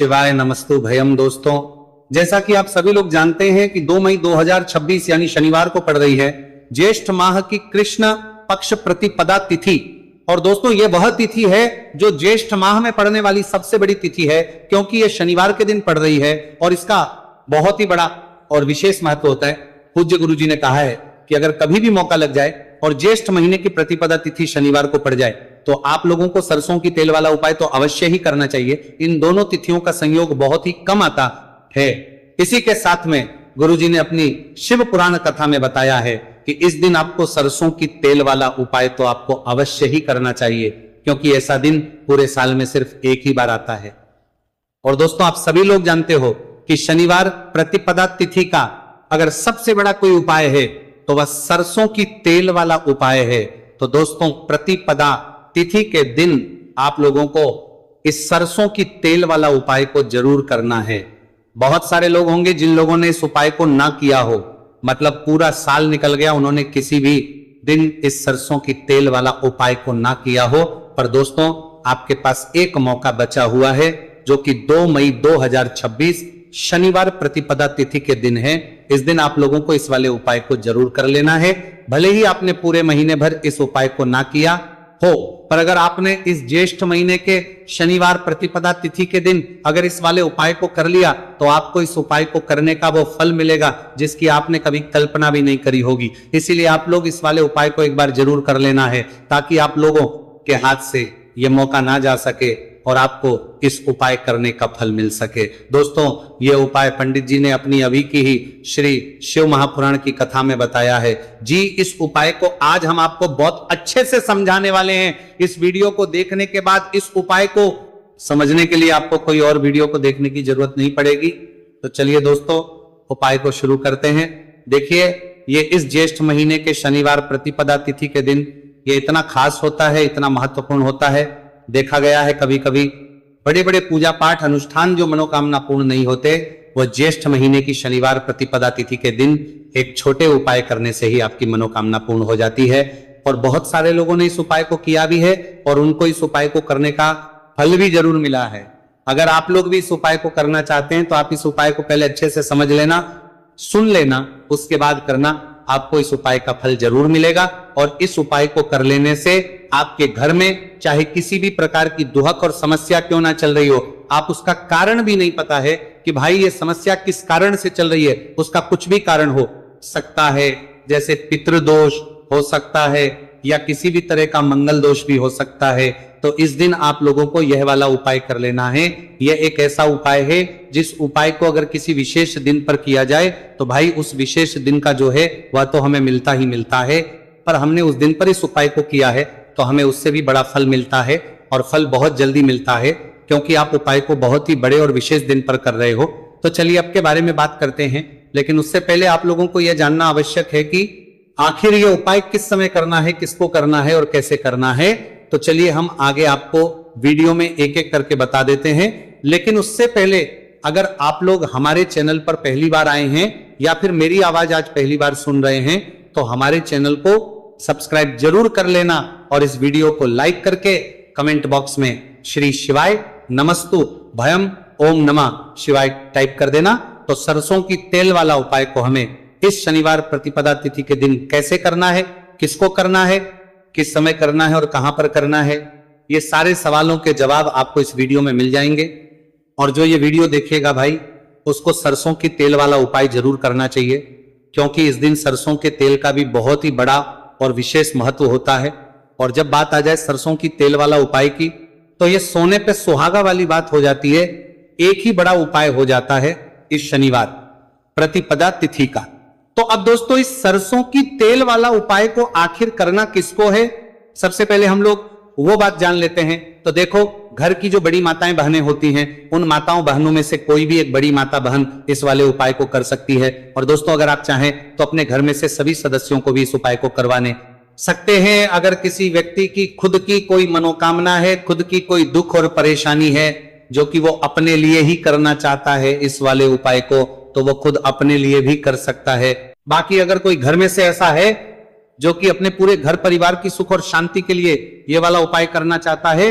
शिवाय नमस्तु भयम। दोस्तों, जैसा कि आप सभी लोग जानते हैं कि 2 मई 2026 यानी शनिवार को पड़ रही है ज्येष्ठ माह की कृष्ण पक्ष प्रतिपदा तिथि। और दोस्तों, यह वह तिथि है जो ज्येष्ठ माह में पड़ने वाली सबसे बड़ी तिथि है, क्योंकि यह शनिवार के दिन पड़ रही है और इसका बहुत ही बड़ा और विशेष महत्व होता है। पूज्य गुरु जी ने कहा है कि अगर कभी भी मौका लग जाए और ज्येष्ठ महीने की प्रतिपदा तिथि शनिवार को पड़ जाए तो आप लोगों को सरसों की तेल वाला उपाय तो अवश्य ही करना चाहिए। इन दोनों तिथियों का संयोग बहुत ही कम आता है। इसी के साथ में गुरुजी ने अपनी शिव पुराण कथा में बताया है कि इस दिन आपको सरसों की तेल वाला उपाय तो आपको अवश्य ही करना चाहिए, क्योंकि ऐसा दिन पूरे साल में सिर्फ एक ही बार आता है। और दोस्तों, आप सभी लोग जानते हो कि शनिवार प्रतिपदा तिथि का अगर सबसे बड़ा कोई उपाय है तो वह सरसों की तेल वाला उपाय है। तो दोस्तों, प्रतिपदा तिथि के दिन आप लोगों को इस सरसों की तेल वाला उपाय को जरूर करना है। बहुत सारे लोग होंगे जिन लोगों ने इस उपाय को ना किया हो, मतलब पूरा साल निकल गया, उन्होंने किसी भी दिन इस सरसों की तेल वाला उपाय को ना किया हो। पर दोस्तों, आपके पास एक मौका बचा हुआ है, जो कि 2 मई 2026 शनिवार प्रतिपदा तिथि के दिन है। इस दिन आप लोगों को इस वाले उपाय को जरूर कर लेना है। भले ही आपने पूरे महीने भर इस उपाय को ना किया हो, पर अगर आपने इस ज्येष्ठ महीने के शनिवार प्रतिपदा तिथि के दिन अगर इस वाले उपाय को कर लिया तो आपको इस उपाय को करने का वो फल मिलेगा जिसकी आपने कभी कल्पना भी नहीं करी होगी। इसीलिए आप लोग इस वाले उपाय को एक बार जरूर कर लेना है, ताकि आप लोगों के हाथ से ये मौका ना जा सके और आपको इस उपाय करने का फल मिल सके। दोस्तों, यह उपाय पंडित जी ने अपनी अभी की ही श्री शिव महापुराण की कथा में बताया है जी। इस उपाय को आज हम आपको बहुत अच्छे से समझाने वाले हैं। इस वीडियो को देखने के बाद इस उपाय को समझने के लिए आपको कोई और वीडियो को देखने की जरूरत नहीं पड़ेगी। तो चलिए दोस्तों, उपाय को शुरू करते हैं। देखिए, ये इस ज्येष्ठ महीने के शनिवार प्रतिपदा तिथि के दिन ये इतना खास होता है, इतना महत्वपूर्ण होता है। देखा गया है कभी कभी बड़े बड़े पूजा पाठ अनुष्ठान जो मनोकामना पूर्ण नहीं होते, वह ज्येष्ठ महीने की शनिवार प्रतिपदा तिथि के दिन एक छोटे उपाय करने से ही आपकी मनोकामना पूर्ण हो जाती है। और बहुत सारे लोगों ने इस उपाय को किया भी है और उनको इस उपाय को करने का फल भी जरूर मिला है। अगर आप लोग भी इस उपाय को करना चाहते हैं तो आप इस उपाय को पहले अच्छे से समझ लेना, सुन लेना, उसके बाद करना। आपको इस उपाय का फल जरूर मिलेगा। और इस उपाय को कर लेने से आपके घर में चाहे किसी भी प्रकार की दुहक और समस्या क्यों ना चल रही हो, आप उसका कारण भी नहीं पता है कि भाई ये समस्या किस कारण से चल रही है, उसका कुछ भी कारण हो सकता है, जैसे पितृदोष हो सकता है या किसी भी तरह का मंगल दोष भी हो सकता है। तो इस दिन आप लोगों को यह वाला उपाय कर लेना है। यह एक ऐसा उपाय है जिस उपाय को अगर किसी विशेष दिन पर किया जाए तो भाई उस विशेष दिन का जो है वह तो हमें मिलता ही मिलता है। पर हमने उस दिन पर इस उपाय को किया है तो हमें उससे भी बड़ा फल मिलता है, और फल बहुत जल्दी मिलता है, क्योंकि आप उपाय को बहुत ही बड़े और विशेष दिन पर कर रहे हो। तो चलिए अब के बारे में बात करते हैं, लेकिन उससे पहले आप लोगों को यह जानना आवश्यक है कि आखिर यह उपाय किस समय करना है, किसको करना है और कैसे करना है। तो चलिए हम आगे आपको वीडियो में एक एक करके बता देते हैं। लेकिन उससे पहले अगर आप लोग हमारे चैनल पर पहली बार आए हैं या फिर मेरी आवाज आज पहली बार सुन रहे हैं तो हमारे चैनल को सब्सक्राइब जरूर कर लेना और इस वीडियो को लाइक करके कमेंट बॉक्स में श्री शिवाय नमस्तु भयम ओम नमः शिवाय टाइप कर देना। तो सरसों की तेल वाला उपाय को हमें इस शनिवार प्रतिपदा तिथि के दिन कैसे करना है, किसको करना है, किस समय करना है और कहां पर करना है, ये सारे सवालों के जवाब आपको इस वीडियो में मिल जाएंगे। और जो ये वीडियो देखेगा भाई, उसको सरसों की तेल वाला उपाय जरूर करना चाहिए, क्योंकि इस दिन सरसों के तेल का भी बहुत ही बड़ा और विशेष महत्व होता है। और जब बात आ जाए सरसों की तेल वाला उपाय की, तो ये सोने पे सुहागा वाली बात हो जाती है। एक ही बड़ा उपाय हो जाता है इस शनिवार प्रतिपदा तिथि का। तो अब दोस्तों, इस सरसों की तेल वाला उपाय को आखिर करना किसको है, सबसे पहले हम लोग वो बात जान लेते हैं। तो देखो, घर की जो बड़ी माताएं बहनें होती हैं, उन माताओं बहनों में से कोई भी एक बड़ी माता बहन इस वाले उपाय को कर सकती है। और दोस्तों, अगर आप चाहें तो अपने घर में से सभी सदस्यों को भी इस उपाय को करवाने सकते हैं। अगर किसी व्यक्ति की खुद की कोई मनोकामना है, खुद की कोई दुख और परेशानी है जो कि वो अपने लिए ही करना चाहता है इस वाले उपाय को, तो वो खुद अपने लिए भी कर सकता है। बाकी अगर कोई घर में से ऐसा है जो कि अपने पूरे घर परिवार की सुख और शांति के लिए ये वाला उपाय करना चाहता है,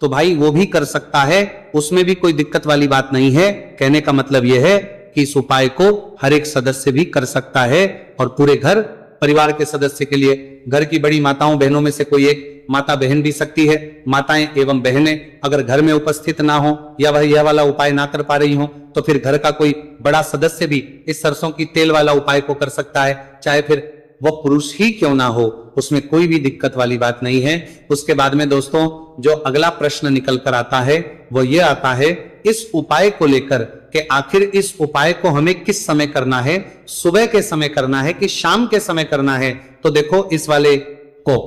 तो भाई वो भी कर सकता है, उसमें भी कोई दिक्कत वाली बात नहीं है। कहने का मतलब यह है कि इस उपाय को हर एक सदस्य भी कर सकता है और पूरे घर परिवार के सदस्य के लिए, घर की बड़ी माताओं बहनों में से कोई एक माता बहन भी सकती है। माताएं एवं बहनें अगर घर में उपस्थित ना हो या वह यह वाला उपाय ना कर पा रही हो तो फिर घर का कोई बड़ा सदस्य भी इस सरसों की तेल वाला उपाय को कर सकता है, चाहे फिर वह पुरुष ही क्यों ना हो, उसमें कोई भी दिक्कत वाली बात नहीं है। उसके बाद में दोस्तों जो अगला प्रश्न निकल कर आता है वो ये आता है इस उपाय को लेकर कि आखिर इस उपाय को हमें किस समय करना है, सुबह के समय करना है कि शाम के समय करना है। तो देखो इस वाले को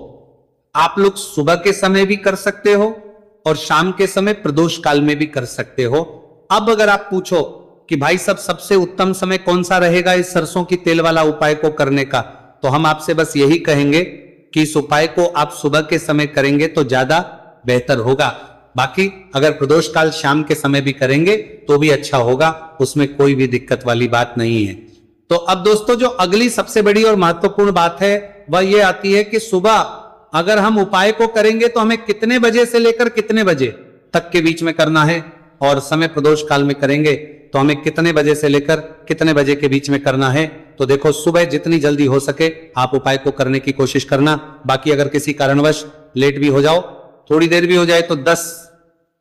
आप लोग सुबह के समय भी कर सकते हो और शाम के समय प्रदोष काल में भी कर सकते हो। अब अगर आप पूछो कि भाई सब सबसे उत्तम समय कौन सा रहेगा इस सरसों की तेल वाला उपाय को करने का, तो हम आपसे बस यही कहेंगे कि इस उपाय को आप सुबह के समय करेंगे तो ज्यादा बेहतर होगा। बाकी अगर प्रदोष काल शाम के समय भी करेंगे तो भी अच्छा होगा, उसमें कोई भी दिक्कत वाली बात नहीं है। तो अब दोस्तों जो अगली सबसे बड़ी और महत्वपूर्ण बात है वह यह आती है कि सुबह अगर हम उपाय को करेंगे तो हमें कितने बजे से लेकर कितने बजे तक के बीच में करना है, और समय प्रदोष काल में करेंगे तो हमें कितने बजे से लेकर कितने बजे के बीच में करना है। तो देखो सुबह जितनी जल्दी हो सके आप उपाय को करने की कोशिश करना। बाकी अगर किसी कारणवश लेट भी हो जाओ, थोड़ी देर भी हो जाए तो 10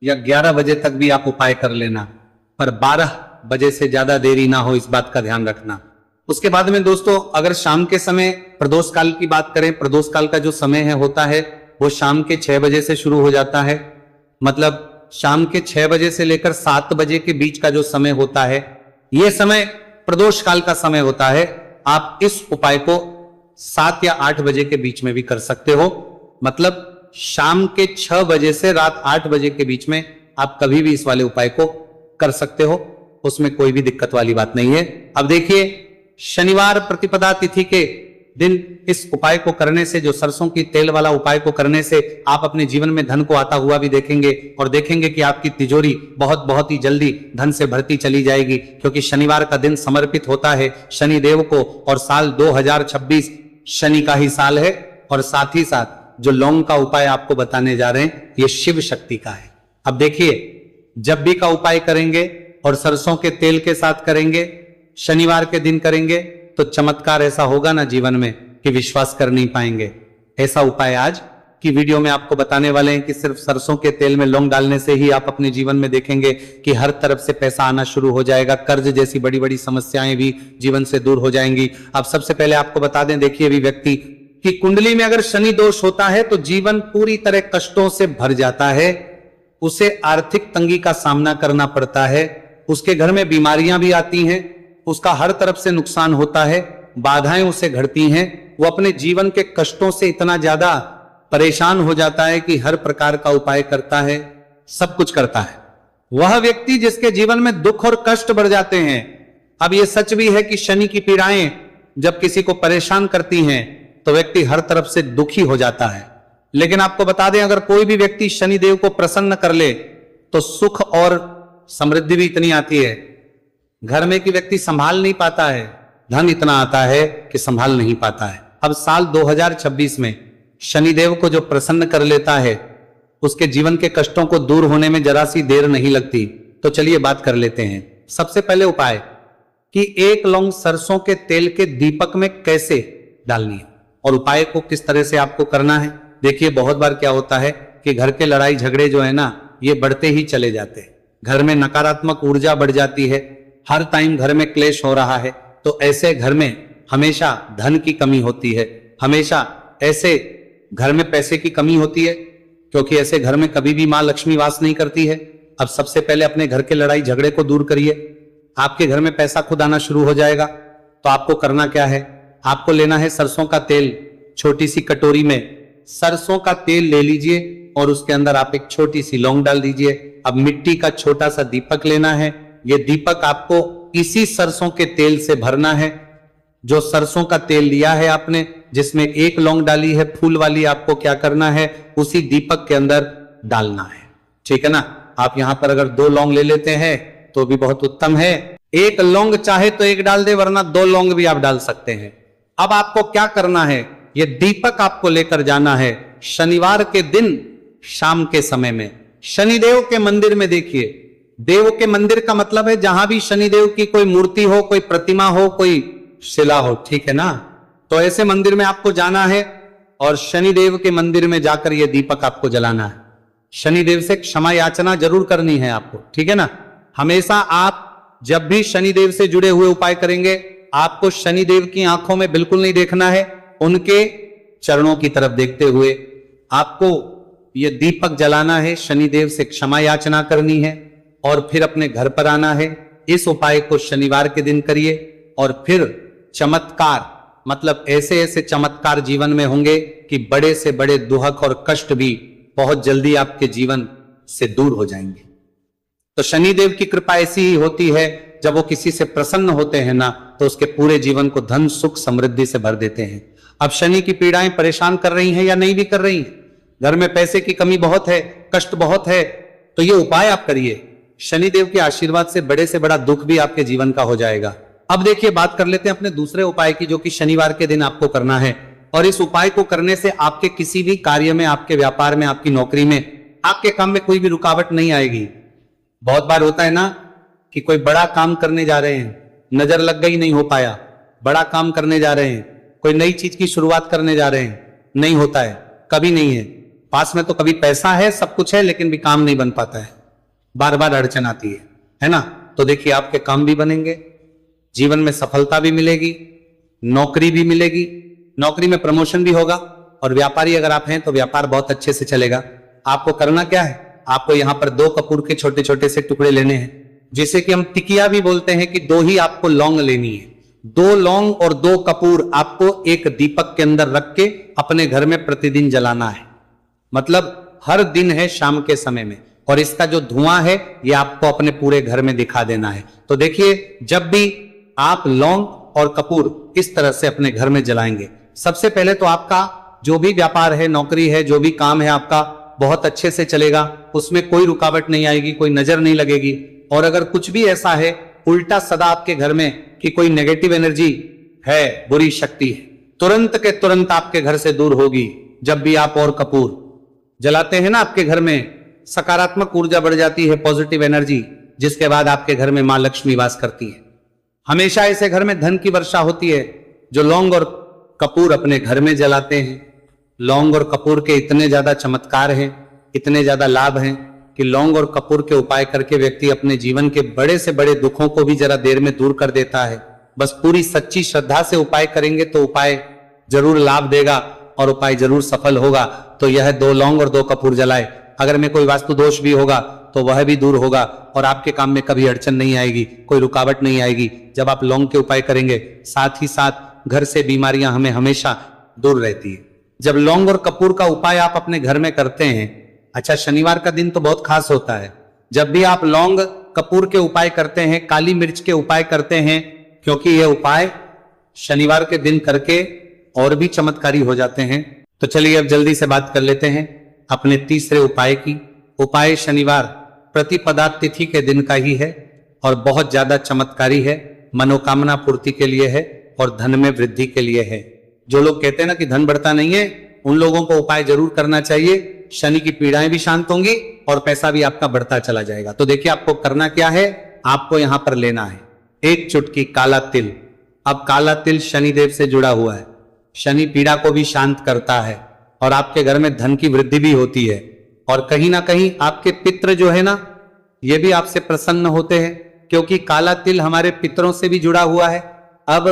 या 11 बजे तक भी आप उपाय कर लेना, पर 12 बजे से ज्यादा देरी ना हो, इस बात का ध्यान रखना। उसके बाद में दोस्तों अगर शाम के समय प्रदोष काल की बात करें, प्रदोष काल का जो समय है होता है वो शाम के 6 बजे से शुरू हो जाता है। मतलब शाम के 6 बजे से लेकर 7 बजे के बीच का जो समय होता है यह समय प्रदोष काल का समय होता है। आप इस उपाय को 7 या 8 बजे के बीच में भी कर सकते हो। मतलब शाम के 6 बजे से रात 8 बजे के बीच में आप कभी भी इस वाले उपाय को कर सकते हो, उसमें कोई भी दिक्कत वाली बात नहीं है। अब देखिए शनिवार प्रतिपदा तिथि के दिन इस उपाय को करने से, जो सरसों की तेल वाला उपाय को करने से आप अपने जीवन में धन को आता हुआ भी देखेंगे और देखेंगे कि आपकी तिजोरी बहुत बहुत ही जल्दी धन से भरती चली जाएगी, क्योंकि शनिवार का दिन समर्पित होता है शनि देव को और साल 2026 शनि का ही साल है। और साथ ही साथ जो लौंग का उपाय आपको बताने जा रहे हैं ये शिव शक्ति का है। अब देखिए जब भी का उपाय करेंगे और सरसों के तेल के साथ करेंगे, शनिवार के दिन करेंगे, तो चमत्कार ऐसा होगा ना जीवन में कि विश्वास कर नहीं पाएंगे। ऐसा उपाय आज की वीडियो में आपको बताने वाले हैं कि सिर्फ सरसों के तेल में लौंग डालने से ही आप अपने जीवन में देखेंगे कि हर तरफ से पैसा आना शुरू हो जाएगा, कर्ज जैसी बड़ी बड़ी समस्याएं भी जीवन से दूर हो जाएंगी। अब सबसे पहले आपको बता दें, देखिए अभी व्यक्ति की कुंडली में अगर शनि दोष होता है तो जीवन पूरी तरह कष्टों से भर जाता है, उसे आर्थिक तंगी का सामना करना पड़ता है, उसके घर में बीमारियां भी आती हैं, उसका हर तरफ से नुकसान होता है, बाधाएं उसे घड़ती हैं, वो अपने जीवन के कष्टों से इतना ज्यादा परेशान हो जाता है कि हर प्रकार का उपाय करता है, सब कुछ करता है। वह व्यक्ति जिसके जीवन में दुख और कष्ट बढ़ जाते हैं। अब यह सच भी है कि शनि की पीड़ाएं जब किसी को परेशान करती हैं तो व्यक्ति हर तरफ से दुखी हो जाता है। लेकिन आपको बता दें अगर कोई भी व्यक्ति शनि देव को प्रसन्न कर ले तो सुख और समृद्धि भी इतनी आती है, घर में कि व्यक्ति संभाल नहीं पाता है, धन इतना आता है कि संभाल नहीं पाता है। अब साल 2026 में शनिदेव को जो प्रसन्न कर लेता है उसके जीवन के कष्टों को दूर होने में जरा सी देर नहीं लगती। तो चलिए बात कर लेते हैं। सबसे पहले उपाय कि 1 लौंग सरसों के तेल के दीपक में कैसे डालनी है और उपाय को किस तरह से आपको करना है। देखिए बहुत बार क्या होता है कि घर के लड़ाई झगड़े जो है ना ये बढ़ते ही चले जाते हैं, घर में नकारात्मक ऊर्जा बढ़ जाती है, हर टाइम घर में क्लेश हो रहा है। तो ऐसे घर में हमेशा धन की कमी होती है, हमेशा ऐसे घर में पैसे की कमी होती है, क्योंकि ऐसे घर में कभी भी मां लक्ष्मी वास नहीं करती है। अब सबसे पहले अपने घर के लड़ाई झगड़े को दूर करिए, आपके घर में पैसा खुद आना शुरू हो जाएगा। तो आपको करना क्या है, आपको लेना है सरसों का तेल, छोटी सी कटोरी में सरसों का तेल ले लीजिए और उसके अंदर आप एक छोटी सी लौंग डाल दीजिए। अब मिट्टी का छोटा सा दीपक लेना है, ये दीपक आपको इसी सरसों के तेल से भरना है। जो सरसों का तेल लिया है आपने, जिसमें 1 लौंग डाली है फूल वाली, आपको क्या करना है उसी दीपक के अंदर डालना है, ठीक है ना। आप यहां पर अगर 2 लौंग ले लेते हैं तो भी बहुत उत्तम है, 1 लौंग चाहे तो 1 डाल दे, वरना 2 लौंग भी आप डाल सकते हैं। अब आपको क्या करना है, ये दीपक आपको लेकर जाना है शनिवार के दिन शाम के समय में, शनिदेव के मंदिर में देखिए, देव के मंदिर का मतलब है जहां भी शनिदेव की कोई मूर्ति हो, कोई प्रतिमा हो, कोई शिला हो, ठीक है ना। तो ऐसे मंदिर में आपको जाना है और शनिदेव के मंदिर में जाकर यह दीपक आपको जलाना है। शनिदेव से क्षमा याचना जरूर करनी है आपको, ठीक है ना। हमेशा आप जब भी शनिदेव से जुड़े हुए उपाय करेंगे, आपको शनिदेव की आंखों में बिल्कुल नहीं देखना है, उनके चरणों की तरफ देखते हुए आपको यह दीपक जलाना है, शनिदेव से क्षमा याचना करनी है और फिर अपने घर पर आना है। इस उपाय को शनिवार के दिन करिए और फिर चमत्कार, मतलब ऐसे ऐसे चमत्कार जीवन में होंगे कि बड़े से बड़े दुख और कष्ट भी बहुत जल्दी आपके जीवन से दूर हो जाएंगे। तो शनिदेव की कृपा ऐसी ही होती है, जब वो किसी से प्रसन्न होते हैं ना, तो उसके पूरे जीवन को धन सुख समृद्धि से भर देते हैं। अब शनि की पीड़ाएं परेशान कर रही हैं या नहीं भी कर रही हैं, घर में पैसे की कमी बहुत है, कष्ट बहुत है, तो ये उपाय आप करिए, शनिदेव के आशीर्वाद से बड़ा दुख भी आपके जीवन का हो जाएगा। अब देखिए, बात कर लेते हैं अपने दूसरे उपाय की, जो कि शनिवार के दिन आपको करना है। और इस उपाय को करने से आपके किसी भी कार्य में, आपके व्यापार में, आपकी नौकरी में, आपके काम में कोई भी रुकावट नहीं आएगी। बहुत बार होता है ना कि कोई बड़ा काम करने जा रहे हैं, नजर लग गई, नहीं हो पाया। बड़ा काम करने जा रहे हैं, कोई नई चीज की शुरुआत करने जा रहे हैं, नहीं होता है, कभी नहीं है। पास में तो कभी पैसा है, सब कुछ है, लेकिन भी काम नहीं बन पाता है, बार बार अड़चन आती है ना। तो देखिए, आपके काम भी बनेंगे, जीवन में सफलता भी मिलेगी, नौकरी भी मिलेगी, नौकरी में प्रमोशन भी होगा, और व्यापारी अगर आप हैं तो व्यापार बहुत अच्छे से चलेगा। आपको करना क्या है, आपको यहां पर 2 कपूर के छोटे छोटे से टुकड़े लेने हैं, जिसे कि हम टिकिया भी बोलते हैं, कि 2 ही आपको लौंग लेनी है। 2 लौंग और 2 कपूर आपको एक दीपक के अंदर रख के अपने घर में प्रतिदिन जलाना है, मतलब हर दिन है शाम के समय में, और इसका जो धुआं है ये आपको अपने पूरे घर में दिखा देना है। तो देखिए, जब भी आप लौंग और कपूर इस तरह से अपने घर में जलाएंगे, सबसे पहले तो आपका जो भी व्यापार है, नौकरी है, जो भी काम है आपका बहुत अच्छे से चलेगा, उसमें कोई रुकावट नहीं आएगी, कोई नजर नहीं लगेगी। और अगर कुछ भी ऐसा है उल्टा सदा आपके घर में कि कोई नेगेटिव एनर्जी है, बुरी शक्ति है, तुरंत के तुरंत आपके घर से दूर होगी। जब भी आप और कपूर जलाते हैं ना, आपके घर में सकारात्मक ऊर्जा बढ़ जाती है, पॉजिटिव एनर्जी, जिसके बाद आपके घर में मां लक्ष्मी वास करती है। हमेशा ऐसे घर में धन की वर्षा होती है जो लौंग और कपूर अपने घर में जलाते हैं। लौंग और कपूर के इतने ज्यादा चमत्कार हैं, इतने ज्यादा लाभ हैं कि लौंग और कपूर के उपाय करके व्यक्ति अपने जीवन के बड़े से बड़े दुखों को भी जरा देर में दूर कर देता है। बस पूरी सच्ची श्रद्धा से उपाय करेंगे तो उपाय जरूर लाभ देगा और उपाय जरूर सफल होगा। तो यह 2 लौंग और 2 कपूर जलाए। अगर में कोई वास्तु दोष भी होगा तो वह भी दूर होगा और आपके काम में कभी अड़चन नहीं आएगी, कोई रुकावट नहीं आएगी जब आप लौंग के उपाय करेंगे। साथ ही साथ घर से बीमारियां हमें हमेशा दूर रहती है जब लौंग और कपूर का उपाय आप अपने घर में करते हैं। अच्छा, शनिवार का दिन तो बहुत खास होता है। जब भी आप लौंग कपूर के उपाय करते हैं, काली मिर्च के उपाय करते हैं, क्योंकि ये उपाय शनिवार के दिन करके और भी चमत्कारी हो जाते हैं। तो चलिए अब जल्दी से बात कर लेते हैं अपने तीसरे उपाय की। उपाय शनिवार प्रतिपदा तिथि के दिन का ही है और बहुत ज्यादा चमत्कारी है, मनोकामना पूर्ति के लिए है और धन में वृद्धि के लिए है। जो लोग कहते हैं ना कि धन बढ़ता नहीं है, उन लोगों को उपाय जरूर करना चाहिए। शनि की पीड़ाएं भी शांत होंगी और पैसा भी आपका बढ़ता चला जाएगा। तो देखिए आपको करना क्या है, आपको यहां पर लेना है 1 चुटकी काला तिल। अब काला तिल शनिदेव से जुड़ा हुआ है, शनि पीड़ा को भी शांत करता है और आपके घर में धन की वृद्धि भी होती है। और कहीं ना कहीं आपके पितृ जो है ना, ये भी आपसे प्रसन्न होते हैं, क्योंकि काला तिल हमारे पितरों से भी जुड़ा हुआ है। अब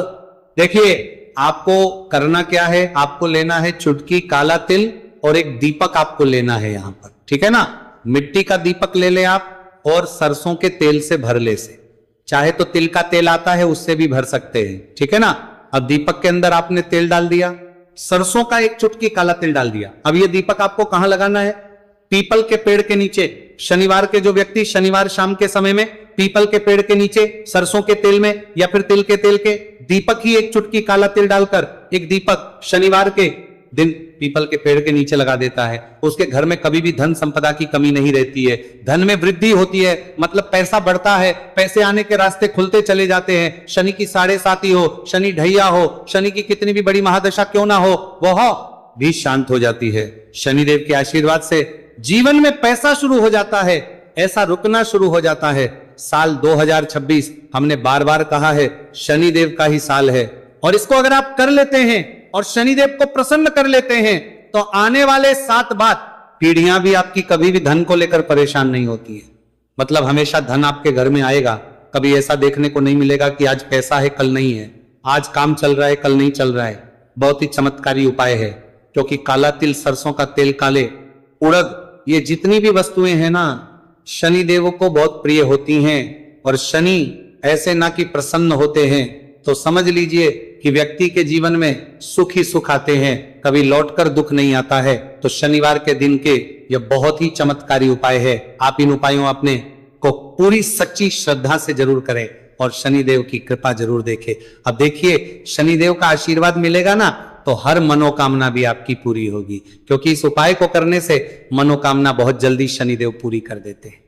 देखिए आपको करना क्या है, आपको लेना है चुटकी काला तिल और एक दीपक आपको लेना है यहां पर, ठीक है ना। मिट्टी का दीपक ले ले आप और सरसों के तेल से भर ले से, चाहे तो तिल का तेल आता है उससे भी भर सकते हैं, ठीक है ना। अब दीपक के अंदर आपने तेल डाल दिया, सरसों का 1 चुटकी काला तिल डाल दिया। अब ये दीपक आपको कहां लगाना है, पीपल के पेड़ के नीचे। शनिवार के जो व्यक्ति शनिवार शाम के समय में पीपल के पेड़ के नीचे सरसों के तेल में या फिर तिल के तेल के दीपक ही 1 चुटकी काला तिल डालकर एक दीपक शनिवार के दिन पीपल के पेड़ के नीचे लगा देता है, उसके घर में कभी भी धन संपदा की कमी नहीं रहती है, धन में वृद्धि होती है, मतलब पैसा बढ़ता है, पैसे आने के रास्ते खुलते चले जाते हैं। शनि की 7.5 हो, शनि ढैया हो, शनि की कितनी भी बड़ी महादशा क्यों ना हो, वह भी शांत हो जाती है। शनिदेव के आशीर्वाद से जीवन में पैसा शुरू हो जाता है, ऐसा रुकना शुरू हो जाता है। साल 2026 हमने बार बार कहा है शनिदेव का ही साल है, और इसको अगर आप कर लेते हैं और शनिदेव को प्रसन्न कर लेते हैं तो आने वाले 7 बाद पीढ़ियां भी आपकी कभी भी धन को लेकर परेशान नहीं होती है। मतलब हमेशा धन आपके घर में आएगा। कभी ऐसा देखने को नहीं मिलेगा कि आज पैसा है कल नहीं है, आज काम चल रहा है कल नहीं चल रहा है। बहुत ही चमत्कारी उपाय है, क्योंकि काला तिल, सरसों का तेल, काले उड़द, ये जितनी भी वस्तुएं हैं ना, शनि देव को बहुत प्रिय होती हैं। और शनि ऐसे ना कि प्रसन्न होते हैं तो समझ लीजिए कि व्यक्ति के जीवन में सुख ही सुख आते हैं, कभी लौटकर दुख नहीं आता है। तो शनिवार के दिन के यह बहुत ही चमत्कारी उपाय है। आप इन उपायों अपने को पूरी सच्ची श्रद्धा से जरूर करें और शनिदेव की कृपा जरूर देखें। अब देखिए, शनिदेव का आशीर्वाद मिलेगा ना तो हर मनोकामना भी आपकी पूरी होगी, क्योंकि इस उपाय को करने से मनोकामना बहुत जल्दी शनिदेव पूरी कर देते हैं।